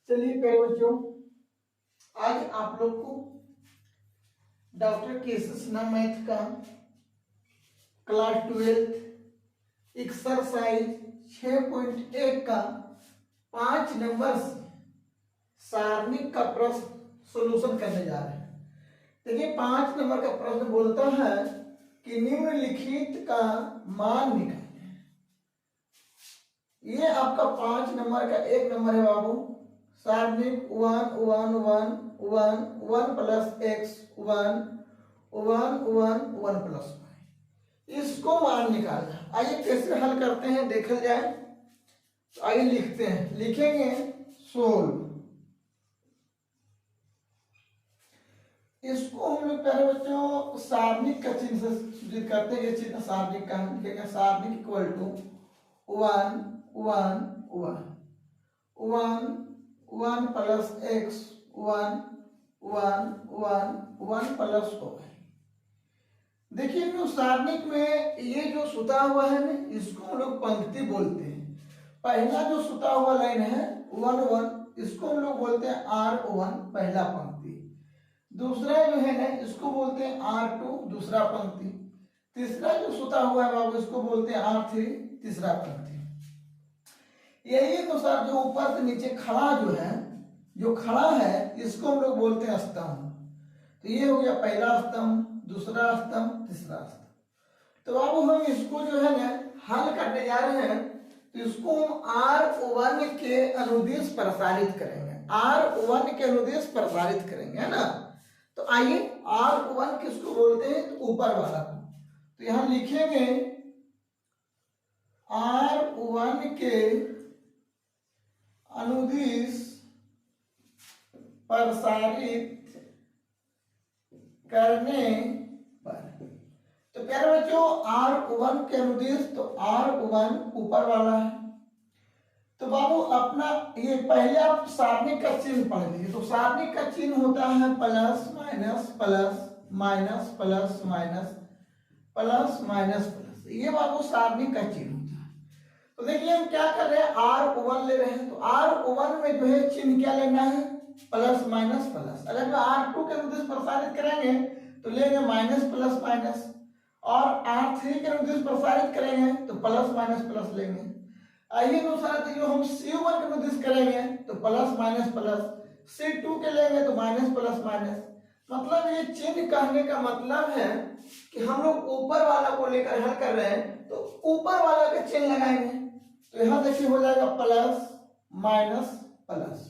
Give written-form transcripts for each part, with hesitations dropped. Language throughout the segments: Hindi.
चलिए प्यारे बच्चों, आज आप लोग को डॉक्टर केसी सिन्हा मैथ का क्लास 12 एक्सरसाइज 6.1 का 5 नंबर सारणिक का प्रश्न सोल्यूशन करने जा रहे हैं। देखिए 5 नंबर का प्रश्न बोलता है कि निम्नलिखित का मान निकालें। ये आपका 5 नंबर का 1 नंबर है बाबू, सारणिक 1 1 1 1 1 प्लस एक्स 1 1 1 1 प्लस y, इसको मान निकालना। आइए कैसे हल करते हैं देखा जाए। तो आइए लिखते हैं, लिखेंगे सोल्व। इसको हम लोग प्यारे बच्चों सारणिक का चिन्ह से सूचित करते हैं। ये चिन्ह सारणिक का लिखेंगे, सारणिक equal to 1 1 1 1 1 plus X 1 1 1 1 plus y। देखिए जो सारणिक में ये जो सुता हुआ है ना, इसको हम लोग पंक्ति बोलते हैं। पहला जो सुता हुआ लाइन है 1 1, इसको हम लोग बोलते हैं R1 पहला पंक्ति। दूसरा जो है ना, इसको बोलते हैं R2 दूसरा पंक्ति। तीसरा जो सुता हुआ है बाबू, इसको बोलते हैं R3 तीसरा पंक्ति। यही अनुसार जो ऊपर से नीचे खड़ा जो है, जो खड़ा है, इसको हम लोग बोलते हैं स्तंभ। तो ये हो गया पहला स्तंभ, दूसरा स्तंभ, तीसरा स्तंभ। तो अब हम इसको जो है ना हल करने जा रहे हैं। तो इसको हम R1 के अनुदिश प्रसारित करेंगे, R1 के अनुदिश प्रसारित करेंगे, है ना। तो आइए R1 किसको बोलते हैं, तो ऊपर वाला को। तो यहां लिखेंगे R1 के अनुदिश प्रसारित करने पर। तो प्यारे बच्चों R1 के अनुदिश, तो R1 ऊपर वाला है। तो बाबू अपना ये पहले आप सारणिक का चिन्ह पढ़ लीजिए। तो सारणिक का चिन्ह होता है plus minus plus minus plus minus plus minus plus. ये बाबू सारणिक का चिन्ह होता है। तो देखिए हम क्या कर रहे हैं, R1 ले रहे हैं। तो R1 में जो है चिन्ह क्या लेना है, प्लस माइनस प्लस। अगर जो R2 के अनुदिश प्रसारित करेंगे तो लेंगे माइनस प्लस माइनस, और R3 के अनुदिश प्रसारित करेंगे तो प्लस माइनस प्लस लेंगे। यही अनुसार जो हम C1 के अनुदिश करेंगे तो प्लस माइनस प्लस, C2 के लेंगे तो माइनस प्लस माइनस। मतलब ये चिन्ह कहने का मतलब है कि हम लोग ऊपर वाला को लेकर हल कर रहे हैं, तो ऊपर वाला का चिन्ह लगाएंगे। तो यहां देखिए हो जाएगा प्लस माइनस प्लस।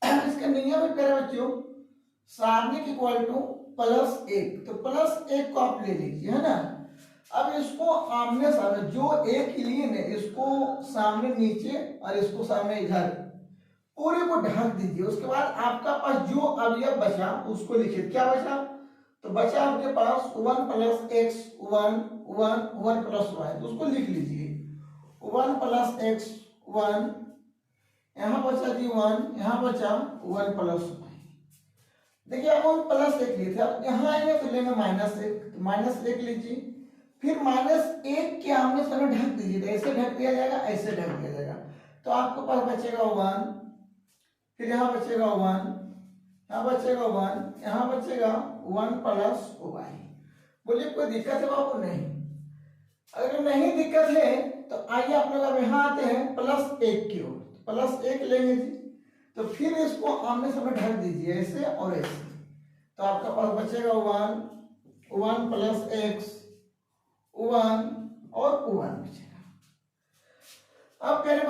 इसका नियम है प्यारे बच्चों, सारणिक इक्वल टू प्लस 1। तो प्लस 1 को आप ले लीजिए, है ना। अब इसको आमने सामने जो एक लिए ने, इसको सामने नीचे और इसको सामने इधर पूरे को ढक दीजिए। उसके बाद आपका पास जो अवयव बचा उसको लिखिए। क्या बचा, तो बचा आपके पास 1 प्लस एक्स 1 1 1 प्लस वाई। तो उसको लिख लीजिए 1 प्लस एक्स 1, यहां बचा जी 1, यहां बचा 1 प्लस वाई। देखिए अब हम प्लस 1 लिए थे, अब यहां आएंगे तो लेंगे माइनस 1। तो माइनस 1 लीजिए, फिर माइनस 1 के आमने सामने ढक दीजिए। तो ऐसे ढक दिया जाएगा, ऐसे ढक दिया जाएगा। तो आपके पास बचेगा 1, फिर यहां बचेगा 1, यहां बचेगा 1, यहां बचेगा 1 प्लस वाई। बोलिए कोई दिक्कत है बाबू? नहीं। अगर नहीं दिक्कत है तो आइए आप लोग अब यहां आते हैं प्लस 1 की ओर। प्लस 1 लेंगे जी, तो फिर इसको आमने सामने ढक दीजिए ऐसे और ऐसे। तो आपका पास बचेगा 1 1 प्लस एक्स 1 और 1 बचेगा। अब कह रहे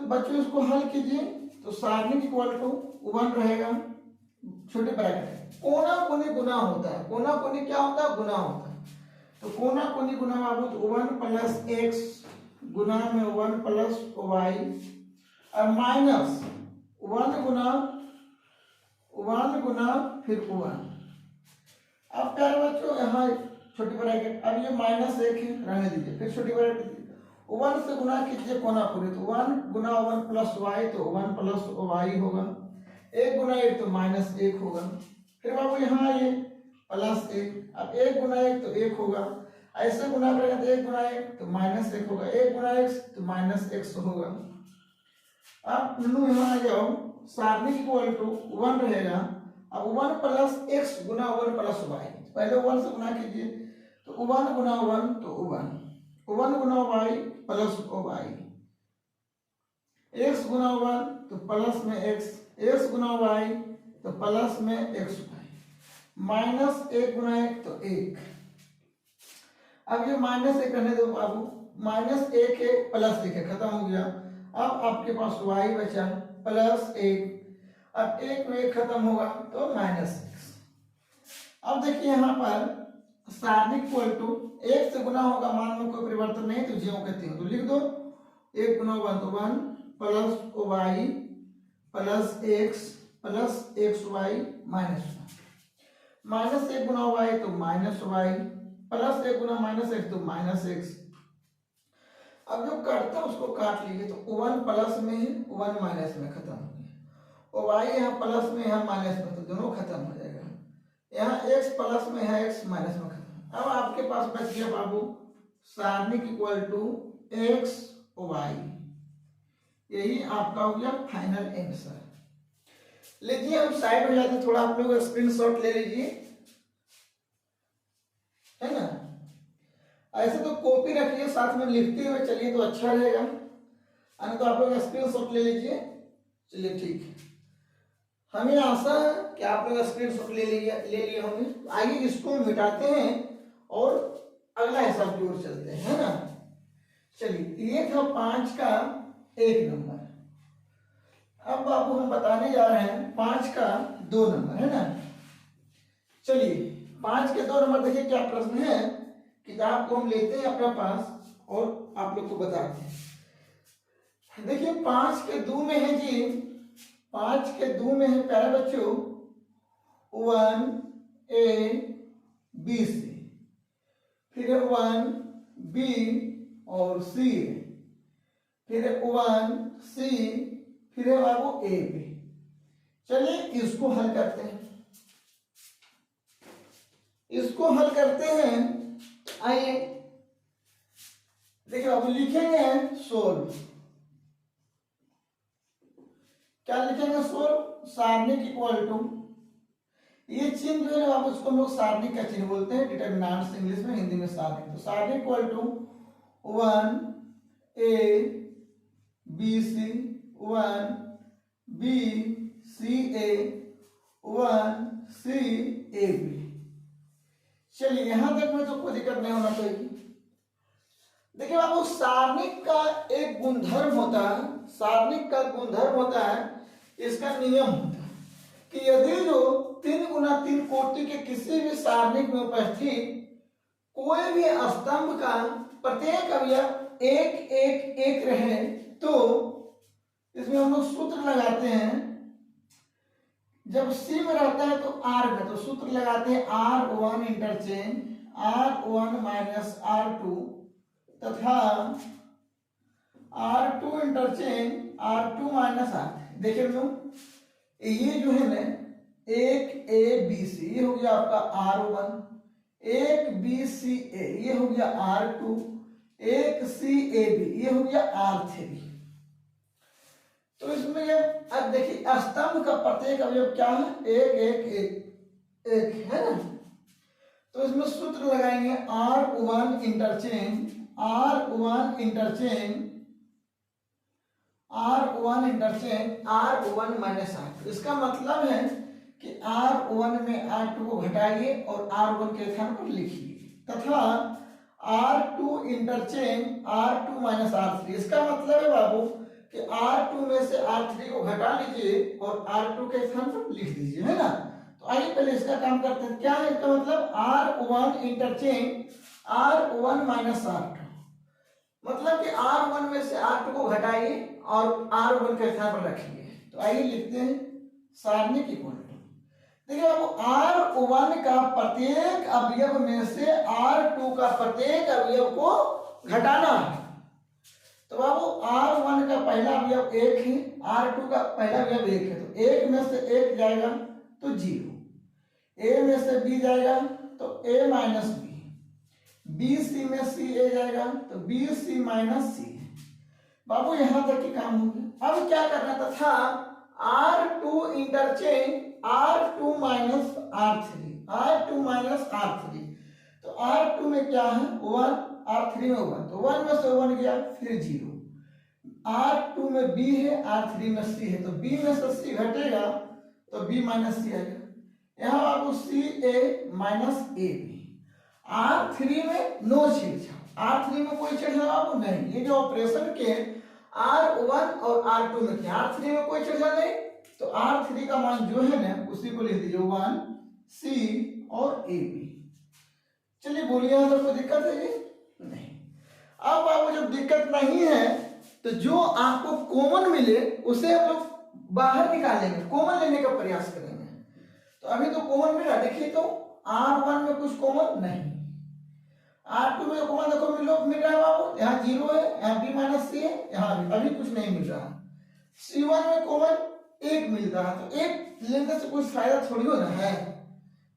बच्चों इसको हल कीजिए। तो सारणिक इक्वल टू 1 रहेगा, छोटे ब्रैकेट, कोना कोनी गुना होता है। कोना कोनी क्या होता है, गुना होता है। तो कोना कोनी गुना बाबू, तो 1 प्लस एक्स गुना में 1 प्लस वाई, और माइनस 1 गुना फिर 1। अब प्यारे बच्चों यहाँ छोटी ब्रैकेट, अब ये माइनस 1 है, रहने दीजिए। फिर छोटी ब्रैकेट 1 से गुना कीजिए कोना कोनी, तो 1 गुना 1 प्लस वाई, तो 1 प्लस वाई होगा। 1 गुना 1 तो माइनस 1 होगा। फिर बाबू यहाँ आइए प्लस 1, अब 1 गुना 1 तो 1 होगा। ऐसे गुना करेंगे तो 1 गुना 1 तो माइनस 1 होगा, 1 गुना x तो माइनस x होगा। अब नन्नू यहाँ आ जाओ, सारणी इक्वल टू 1 रहेगा। अब 1 प्लस एक्स गुना 1 प्लस वाई, पहले 1 से गुना कीजिए, तो 1 गुना 1 तो 1 गुना वाई प्लस वाई, एक्स गुना 1 तो प्लस में एक्स गुना वाई तो प्लस में एक्स वाई, माइनस 1 गुना 1 तो 1। अब ये माइनस 1 करने दो बाबू, माइनस 1 है प्लस 1 है, खत्म हो गया। अब आपके पास y बचा प्लस 1, अब 1 में 1 खत्म होगा तो माइनस 6। अब देखिए यहाँ पर सारणी इक्वल टू 1 से गुना होगा, मान लो कोई परिवर्तन नहीं तो ज्यों कहते हो तो लिख दो, 1 गुना 1 तो 1 plus Y plus X Y minus 1, minus 1 गुना वाई तो माइनस वाई, प्लस 1 गुना माइनस एक्स तो माइनस एक्स। अब जो कटता है उसको काट लीजिए, तो 1 प्लस में है 1 माइनस में, खत्म हो गया। और वाई यहाँ प्लस में यहाँ माइनस में, तो दोनों खत्म हो जाएगा। यहाँ एक्स प्लस में है एक्स माइनस में, खत्म। अब आपके पास बच गया बाबू सारणी इक्वल टू एक्स वाई, यही आपका हो गया फाइनल आंसर। लीजिए हम साइड हो जाते, थोड़ा आप लोग स्क्रीनशॉट ले लीजिए, है ना। ऐसे तो कॉपी रखिए, साथ में लिखते हुए चलिए तो अच्छा रहेगा, तो आप लोग स्क्रीनशॉट ले लीजिए। चलिए ठीक है, हमें आशा है कि आप लोग स्क्रीनशॉट ले लिए होंगे। आइए इसको मिटाते हैं और अगला हिसाब की ओर चलते हैं, है ना। चलिए ये था 5 का 1 नंबर। अब बाबू हम बताने जा रहे हैं 5 का 2 नंबर, है ना। चलिए 5 के 2 नंबर देखिए क्या प्रश्न है। किताब को हम लेते हैं अपने पास और आप लोग को बताते हैं। देखिए 5 के 2 में है जी, 5 के 2 में है प्यारे बच्चों 1 ए बी सी, फिर 1 बी और सी, फिर 1 सी, फिर है बाबू ए बी। चलिए इसको हल करते हैं, इसको हल करते हैं। आइए देखिए बाबू लिखेंगे सोल्व, क्या लिखेंगे सोल्व, सारणिक इक्वल टू, ये चिन्ह जो है बाबू उसको हम लोग सारणिक का चिन्ह बोलते हैं, डिटरमिनेंट्स इंग्लिश में, हिंदी में सारणिक। तो सारणिक equal to 1 A B C, 1 B C A, 1 C A B. चलिए यहां तक में तो कोई दिक्कत नहीं होना चाहिए। देखिए बाबू सारणिक का एक गुणधर्म होता है, सारणिक का गुणधर्म होता है, इसका नियम होता है कि यदि जो 3 गुना 3 कोटि के किसी भी सारणिक में उपस्थित कोई भी स्तंभ का प्रत्येक अवयव 1 1 1 रहे तो इसमें हम लोग सूत्र लगाते हैं। जब सी में रहता है तो आर में, तो सूत्र लगाते हैं R1 interchange R1 minus R2 तथा R2 interchange R2 minus R। देखिए लोग ये जो है ना 1 A B C ये हो गया आपका R1, 1 B C A ये हो गया R2, 1 C A B ये हो गया R3। तो इसमें अब देखिए स्तंभ का प्रत्येक अवयव क्या है, 1 1 1 1 है ना। तो इसमें सूत्र लगाएंगे R1 interchange R1 interchange R1 interchange R1 minus R2। इसका मतलब है कि R1 में R2 को घटाइए और R1 के स्थान पर लिखिए, तथा R2 interchange R2 minus R3। इसका मतलब है बाबू कि R2 में से R3 को घटा लीजिए और R2 के स्थान पर लिख दीजिए, है ना। तो आइए पहले इसका काम करते हैं। क्या है इसका मतलब, R1 interchange R1 minus R2, मतलब कि R1 में से R2 को घटाइए और R1 के स्थान पर रखिए। तो आइए लिखते हैं सारणिक इक्वल टू, देखिए आपको R1 का प्रत्येक अवयव में से R2 का प्रत्येक अवयव को घटाना है। तो बाबू R1 का पहला अवयव 1 है, R2 का पहला अवयव 1 है, तो 1 में से 1 जाएगा तो 0, A में से B जाएगा तो A minus B, B C में C A जाएगा तो B C माइनस C। बाबू यहां तक के काम हो गया। अब क्या करना था R2 interchange R2 minus R3, R2 minus R3। तो R2 में क्या है 1, R3 में 1, तो 1 में से 1 गया फिर 0। R2 में B है, R3 में C है, तो B में से C घटेगा तो B माइनस C आएगा। यहाँ बाबू CA माइनस AB। R3 में नो छेड़छाड़, R3 में कोई छेड़छाड़ बाबू नहीं। ये जो ऑपरेशन के R1 और R2 में थे, R3 में कोई छेड़छाड़ नहीं, तो R3 का मान जो है ना उसी को लिख दीजिए 1 C और AB। चलिए बोलिए यहां तो कोई दिक्कत है जी नहीं। अब बाबू जब दिक्कत नहीं है तो जो आपको कॉमन मिले उसे हम लोग बाहर निकालेंगे, कॉमन लेने का प्रयास करेंगे। तो अभी तो कॉमन मिला, देखिए तो R1 में कुछ कॉमन नहीं, R2 में कॉमन देखो मिल रहा है बाबू, यहाँ 0 है, यहाँ B माइनस C है, यहाँ भी अभी कुछ नहीं मिल रहा। C1 में कॉमन 1 मिल रहा है, तो 1 लेने से कुछ फायदा थोड़ी हो रहा है,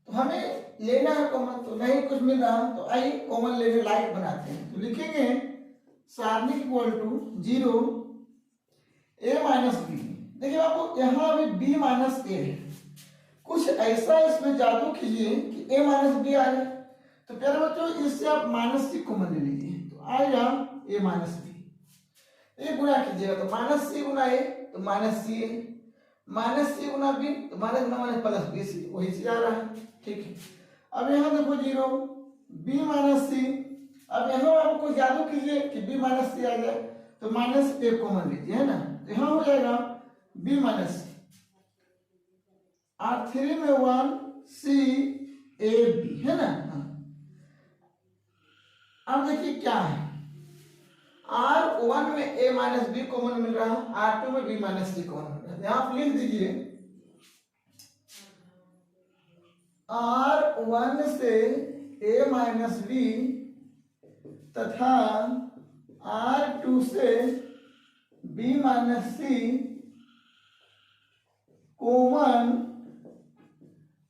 तो हमें लेना है कॉमन, तो नहीं कुछ मिल रहा, तो आइए कॉमन लेने लायक बनाते हैं। तो लिखेंगे सारणिक equal to 0 A minus B। देखिए बाबू यहाँ अभी B माइनस A है, कुछ ऐसा इसमें जादू कीजिए कि A माइनस B आ जाए। तो प्यारे बच्चों इससे आप माइनस C कॉमन ले लीजिए, तो आएगा A माइनस B। ये गुणा कीजिएगा तो माइनस C गुना A तो minus C A, minus C Guna B तो माइनस गुना माइनस प्लस B C, वही से आ रहा है। ठीक है, अब यहाँ देखो 0 B माइनस C। अब यहाँ आपको जादू कीजिए कि B माइनस C आ जाए, तो माइनस A कॉमन लीजिए, है ना, तो यहाँ हो जाएगा B माइनस C। R3 में 1 C A B, है ना। अब देखिए क्या है, R1 में A माइनस B कॉमन मिल रहा है, R2 में B माइनस C कॉमन मिल रहा है। यहाँ आप लिख दीजिए R1 से A माइनस B तथा R2 से B माइनस C कॉमन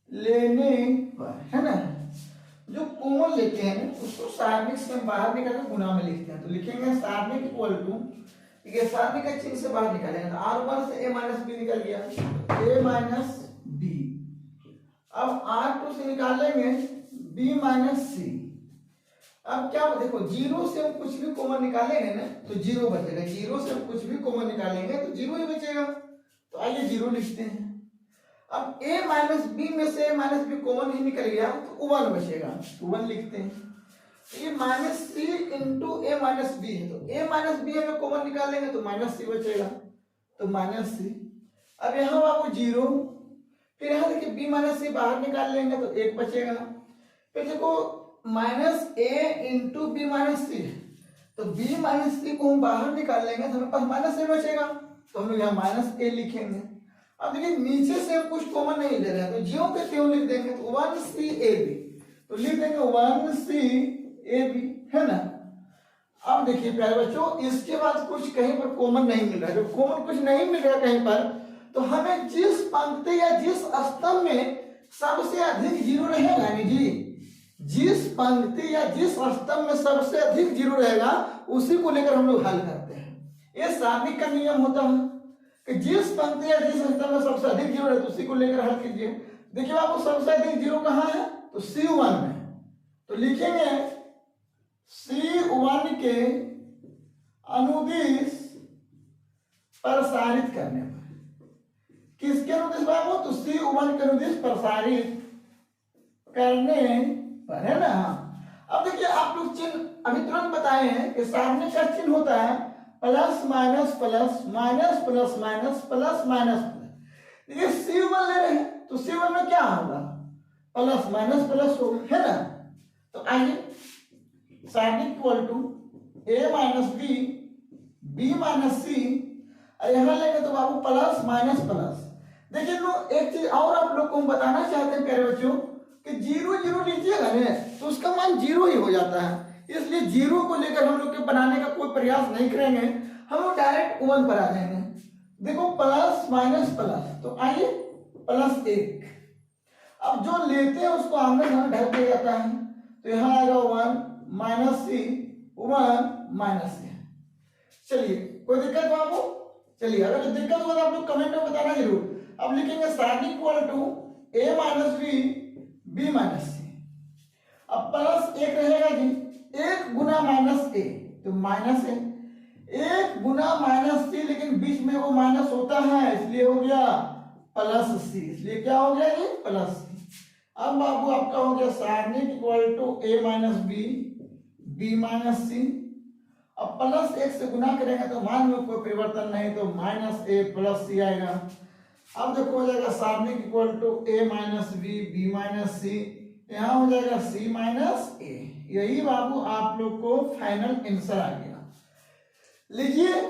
लेने पर, है ना। जो कॉमन लेते हैं उसको सारणिक से बाहर निकाल के गुणा में लिखते हैं। तो लिखेंगे सारणिक इक्वल टू, ठीक है, सारणिक का चिन्ह से बाहर निकालेंगे तो R1 से A माइनस B निकल गया, A माइनस B। अब R2 से निकालेंगे B माइनस C। अब क्या देखो 0 से हम कुछ भी कॉमन निकालेंगे ना तो 0 बचेगा, 0 से हम कुछ भी कॉमन निकालेंगे तो 0 ही बचेगा। तो आइए 0 लिखते हैं। अब A माइनस B में से A माइनस B कॉमन ही निकल गया तो 1 बचेगा, तो 1 लिखते हैं। ये minus C into A minus B है, तो A माइनस B में कॉमन निकालेंगे तो माइनस C बचेगा, तो माइनस C। अब यहाँ बाबू 0, फिर यहाँ देखिए B माइनस C बाहर निकाल लेंगे तो 1 बचेगा। फिर देखो minus A into B minus C है, तो B माइनस C को हम बाहर निकाल लेंगे तो हमारे पास माइनस A बचेगा, तो हम लोग यहाँ माइनस A लिखेंगे। अब देखिए नीचे से हम कुछ कॉमन नहीं ले रहे हैं, तो ज्यों के त्यों लिख देंगे, तो 1CAB, तो लिख देंगे 1CAB, है ना। अब देखिए प्यारे बच्चों इसके बाद कुछ कहीं पर कॉमन नहीं मिल रहा है, जब कॉमन कुछ नहीं मिल रहा कहीं पर तो हमें जिस पंक्ति या जिस स्तंभ में सबसे अधिक 0 रहेगा नहीं जी, जिस पंक्ति या जिस स्तंभ में सबसे अधिक 0 रहेगा उसी को लेकर हम लोग हल करते हैं। ये सारणिक का नियम होता है कि जिस पंक्ति या जिस स्तंभ में सबसे अधिक 0 है तो उसी को लेकर हल कीजिए। देखिए आपको सबसे अधिक 0 कहाँ है, तो C1 में, तो लिखेंगे C1 के अनुदिश प्रसारित करने पर, किसके अनुदिश बाबू, तो C1 के अनुदिश प्रसारित करने पर, है ना। अब देखिए आप लोग चिन्ह अभी तुरंत बताए हैं कि सारणिक का चिन्ह होता है plus minus plus minus plus minus plus minus plus. देखिए C1 ले रहे हैं तो C1 में क्या होगा, प्लस माइनस प्लस होगा, है ना। तो आइए सारणिक equal to A minus B B minus C, और यहाँ लेंगे तो बाबू प्लस माइनस प्लस। देखिए लोग एक चीज और आप लोग को हम बताना चाहते हैं प्यारे बच्चों कि 0 0 लीजिएगा ना तो उसका मान 0 ही हो जाता है, इसलिए 0 को लेकर हम लोग के बनाने का कोई प्रयास नहीं करेंगे, हम लोग डायरेक्ट 1 पर आ जाएंगे। देखो प्लस माइनस प्लस, तो आइए प्लस 1। अब जो लेते हैं उसको आमने सामने ढल दिया जाता है, तो यहाँ आएगा 1 माइनस C 1 माइनस C। चलिए कोई दिक्कत बाबू? चलिए अगर कोई दिक्कत हो तो आप लोग कमेंट में बताना जरूर। अब लिखेंगे सारणी equal to a minus B B minus C. अब प्लस एक रहेगा जी, एक गुना माइनस ए तो माइनस है, एक गुना माइनस सी, लेकिन बीच में वो माइनस होता है इसलिए हो गया प्लस सी, इसलिए क्या हो गया ये प्लस सी। अब बाबू आपका हो गया सारणी equal to A minus B B minus C. अब प्लस एक से गुना करेंगे तो मान में कोई परिवर्तन नहीं तो माइनस ए प्लस सी आएगा। अब देखो हो जाएगा सारणी equal to A minus B B minus C, यहाँ हो जाएगा सी माइनस ए। यही बाबू आप लोग को फाइनल आंसर आ गया। लीजिए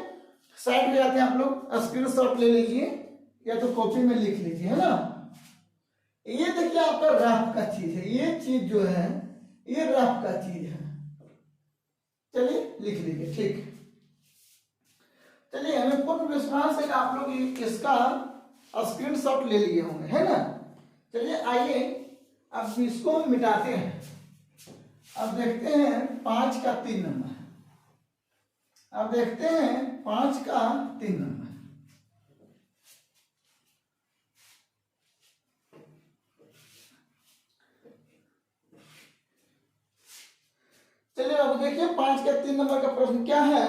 साइड में जाते हैं, आप लोग स्क्रीनशॉट ले लीजिए या तो कॉपी में लिख लीजिए, है ना। ये देखिए आपका रफ का चीज है, ये चीज जो है ये रफ का चीज है। चलिए लिख लीजिए, ठीक। चलिए हमें पूर्ण विश्वास है कि आप लोग इसका स्क्रीनशॉट ले लिए होंगे, है ना। चलिए आइए अब इसको मिटाते हैं। अब देखते हैं 5 का 3 नंबर, अब देखते हैं 5 का 3 नंबर। चलिए अब देखिए 5 का 3 नंबर का प्रश्न क्या है।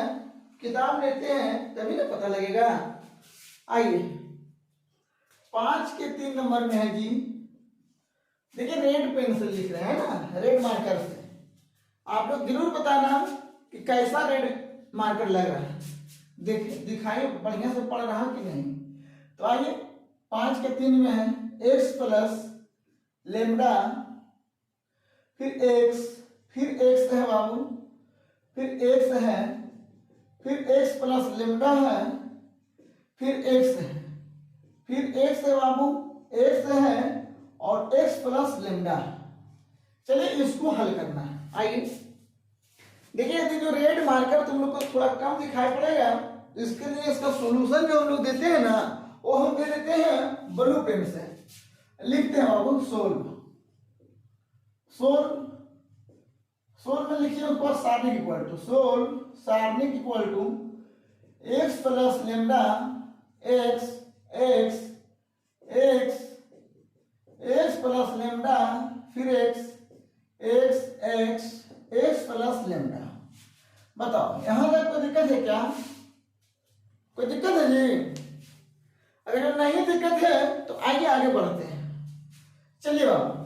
किताब लेते हैं तभी ना पता लगेगा। आइए 5 के 3 नंबर में है जी, देखिए रेड पेन से लिख रहे हैं ना, रेड मार्कर से। आप लोग जरूर बताना कि कैसा रेड मार्कर लग रहा है, देखिए दिखाइए बढ़िया से पढ़ रहा कि नहीं। तो आइए 5 के 3 में है x प्लस लेमडा, फिर x है बाबू, फिर x है, फिर x प्लस लेमडा है, फिर x है, फिर x है बाबू, x है और x प्लस लेमडा। चलिए इसको हल करना है। आइए देखिए यदि जो रेड मार्कर तुम लोग को थोड़ा कम दिखाई पड़ेगा तो इसके लिए इसका सॉल्यूशन जो हम लोग देते हैं ना वो हम दे देते हैं ब्लू पेन से। लिखते हैं बाबू सोल्व, सोल्व, सोल्व में लिखिए उसके बाद सारणी इक्वल टू, सोल्व सारणी equal to x plus lambda x x x x plus lambda, फिर x x x x plus lambda. बताओ यहां तक कोई दिक्कत है क्या? कोई दिक्कत है जी? अगर नहीं दिक्कत है तो आइए आगे बढ़ते हैं। चलिए बाबू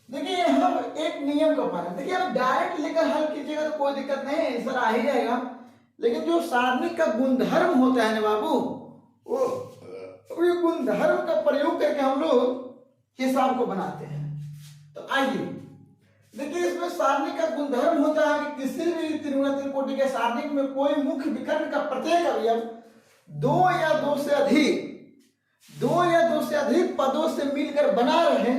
देखिए यहां एक नियम का पालन, देखिए आप डायरेक्ट लेकर हल कीजिएगा तो कोई दिक्कत नहीं है, आंसर आ ही जाएगा। लेकिन जो सारणी का गुणधर्म होता है ना बाबू, वो गुणधर्म का प्रयोग करके हम लोग हिसाब को बनाते हैं। तो आइए देखिए इसमें सारणी का गुणधर्म होता है कि किसी भी त्रिगुण त्रिकोटि के सारणी में कोई मुख्य विकर्ण का प्रत्येक अवयव दो या दो से अधिक पदों से मिलकर बना रहे।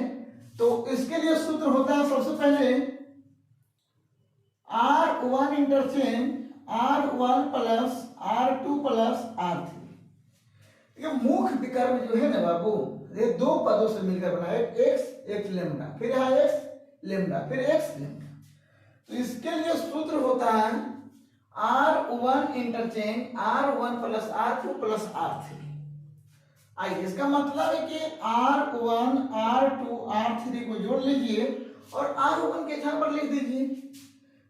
तो इसके लिए सूत्र होता है सबसे पहले R1 interchange R1 plus R2 plus R3। ये मुख्य विकर्ण जो है ना बाबू ये दो पदों से मिलकर बना है, x लेमडा, फिर यहाँ x लेमडा, फिर x लेमडा। तो इसके लिए सूत्र होता है R1 interchange R1 plus R2 plus R3। आइए इसका मतलब है कि R1 R2 R3 को जोड़ लीजिए और R1 के स्थान पर लिख दीजिए,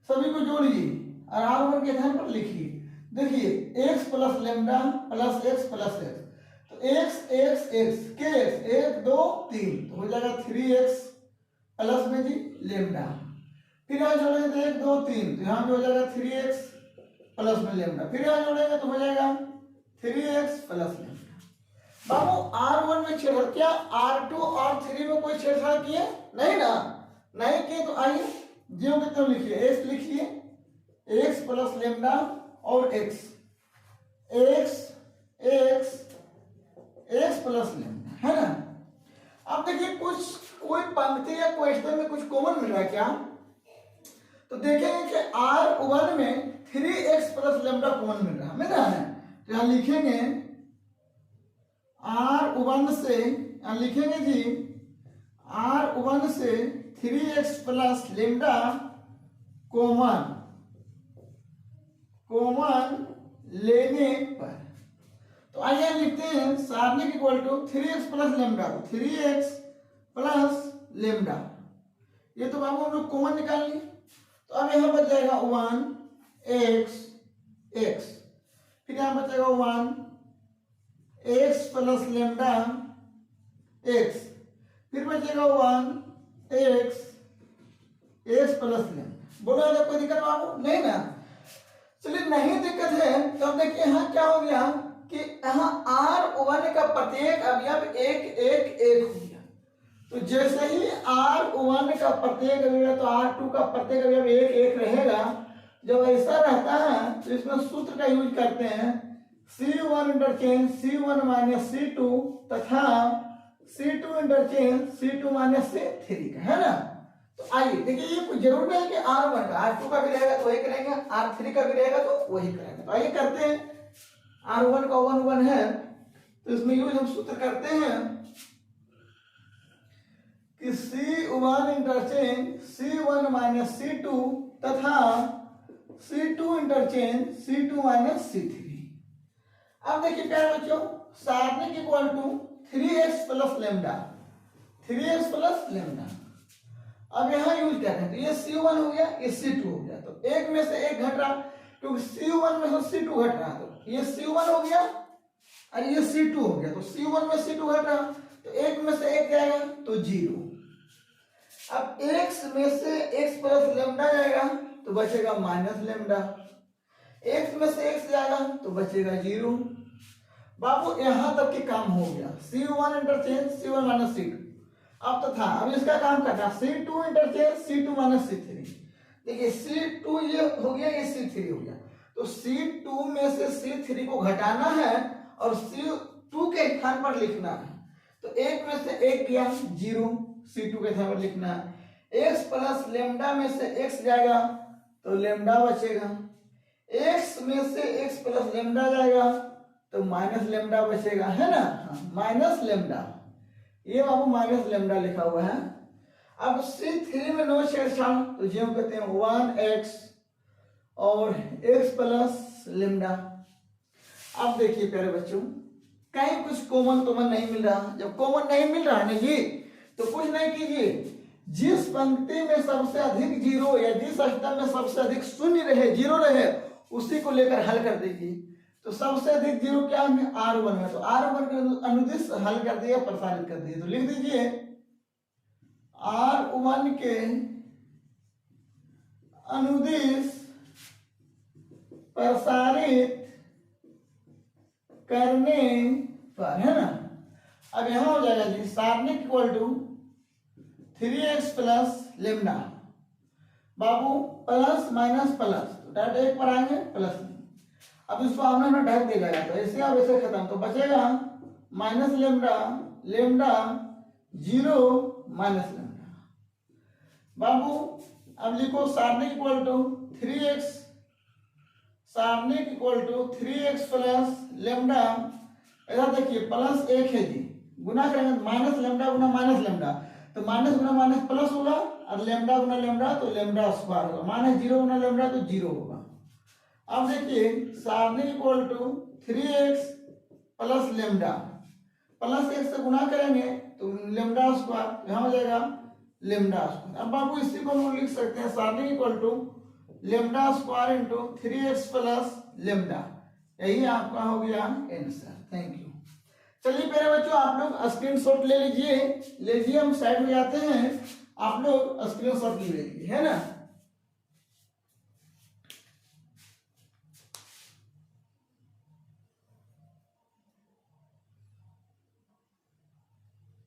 सभी को जोड़िए और R1 के स्थान पर लिखिए। देखिए x plus lambda plus x plus x, तो x x x के x 1 2 3 तो हो जाएगा 3x प्लस में जी लेमडा। फिर यहाँ जोड़ेंगे तो 1 2 3 तो यहाँ भी हो जाएगा 3x प्लस में लेमडा। फिर यहाँ जोड़ेंगे तो हो जाएगा 3x प्लस लेमडा। बाबू R1 में छेड़छाड़, क्या R2 और 3 में कोई छेड़छाड़ किए? नहीं ना, नहीं किए। तो आइए जो के तो लिखिए x लिखिए, x प्लस लेमडा और x प्लस लेमडा, है ना। अब देखिए कुछ कोई पंक्ति या क्वेश्चन में कुछ कॉमन मिल रहा है क्या? तो देखेंगे कि R1 में 3x प्लस लेमडा कॉमन मिल रहा है। तो यहाँ लिखेंगे R1 से, यहाँ लिखेंगे जी R1 से 3x प्लस लेमडा कॉमन लेने पर। तो आइए लिखते हैं सारणिक equal to 3x plus lambda, 3x plus lambda. ये तो बाबू हम लोग कॉमन निकाल लिए, तो अब यहाँ बच जाएगा 1x x, फिर यहाँ बचेगा 1x प्लस लेमडा x, फिर बचेगा 1x x प्लस लेमडा। बोलो अगर कोई दिक्कत बाबू नहीं ना? चलिए नहीं दिक्कत है तो अब देखिए यहाँ क्या हो गया कि यहाँ R1 का प्रत्येक अवयव एक एक एक हो गया। तो जैसे ही R1 का प्रत्येक अवयव तो R2 का प्रत्येक अवयव एक एक रहेगा। जब ऐसा रहता है तो इसमें सूत्र का यूज करते हैं C1 interchange C1 minus C2 तथा C2 interchange C2 minus C3 का, है ना। तो आइए देखिए ये कुछ जरूर नहीं है कि R1 का R2 का भी रहेगा तो वही करेंगे, R3 का भी रहेगा तो वही करेंगे। तो आइए करते हैं। R1 का 1 1 है तो इसमें यूज हम सूत्र करते हैं कि C1 interchange C1 minus C2 तथा C2 interchange C2 minus C3। अब देखिए प्यारे बच्चों, सारणिक equal to 3x plus lambda, 3x plus lambda. अब यहाँ यूज क्या है, तो ये C1 हो गया, ये C2 हो गया, तो एक में से एक घट रहा क्योंकि C1 में से C2 घट रहा, तो ये C1 हो गया और ये C2 हो गया, तो C1 में C2 घट रहा तो एक में से एक जाएगा तो 0। अब x में से x प्लस लेमडा जाएगा तो बचेगा माइनस लेमडा, x में से x जाएगा तो बचेगा 0। बाबू यहाँ तक के काम हो गया। C1 interchange C1 minus C2। अब तो था, अब इसका काम करना C2 interchange C2 minus C3। देखिए C2 ये हो गया, ये C3 हो गया, तो C2 में से C3 को घटाना है और C2 के स्थान पर लिखना है। तो एक में से एक गया 0, C2 के स्थान पर लिखना है। x प्लस लेमडा में से x जाएगा तो लेमडा बचेगा, x में से x प्लस लेमडा जाएगा तो माइनस लेमडा बचेगा, है ना। माइनस लेमडा, ये बाबू माइनस लेमडा लिखा हुआ है। अब C3 में नो छेड़छाड़ तो जो कहते हैं 1x और x प्लस लेमडा। अब देखिए प्यारे बच्चों, कहीं कुछ कॉमन नहीं मिल रहा। जब कॉमन नहीं मिल रहा है ना जी, तो कुछ नहीं कीजिए, जिस पंक्ति में सबसे अधिक जीरो या जिस स्तर में सबसे अधिक शून्य रहे, जीरो रहे, उसी को लेकर हल कर दीजिए। तो सबसे अधिक जीरो क्या है, R1 में, तो R1 के अनुदिश हल कर दिया, प्रसारित कर दिए। तो लिख दीजिए R1 के अनुदिश प्रसारित करने पर, है ना। अब यहां हो जाएगा जी सारणिक equal to 3x plus lambda. बाबू प्लस माइनस प्लस, तो डायरेक्ट एक पर आएंगे प्लस। अब इसको हमने ढक दिया जाएगा तो ऐसे अब ऐसे खत्म, तो बचेगा minus lambda, lambda 0 minus lambda. बाबू अब लिखो सारणिक इक्वल टू 3x, सारणिक equal to 3x plus lambda. ऐसा देखिए प्लस 1 है जी, गुना करेंगे माइनस लेमडा गुना माइनस लेमडा, तो माइनस गुना माइनस प्लस होगा और लेमडा गुना लेमडा तो लेमडा स्क्वायर होगा, माइनस 0 गुना लेमडा तो 0 होगा। अब देखिए सारणिक equal to 3x plus lambda, plus 1 से गुना करेंगे तो लेमडा स्क्वायर, यहाँ हो जाएगा लेमडा स्क्वायर। अब बाबू इसी को हम लिख सकते हैं सारणिक equal to lambda square into 3x plus lambda. यही आपका हो गया आंसर। Thank you. चलिए मेरे बच्चों, आप लोग स्क्रीनशॉट ले लीजिए, हम साइड में जाते हैं, आप लोग स्क्रीनशॉट ले लीजिए, है ना।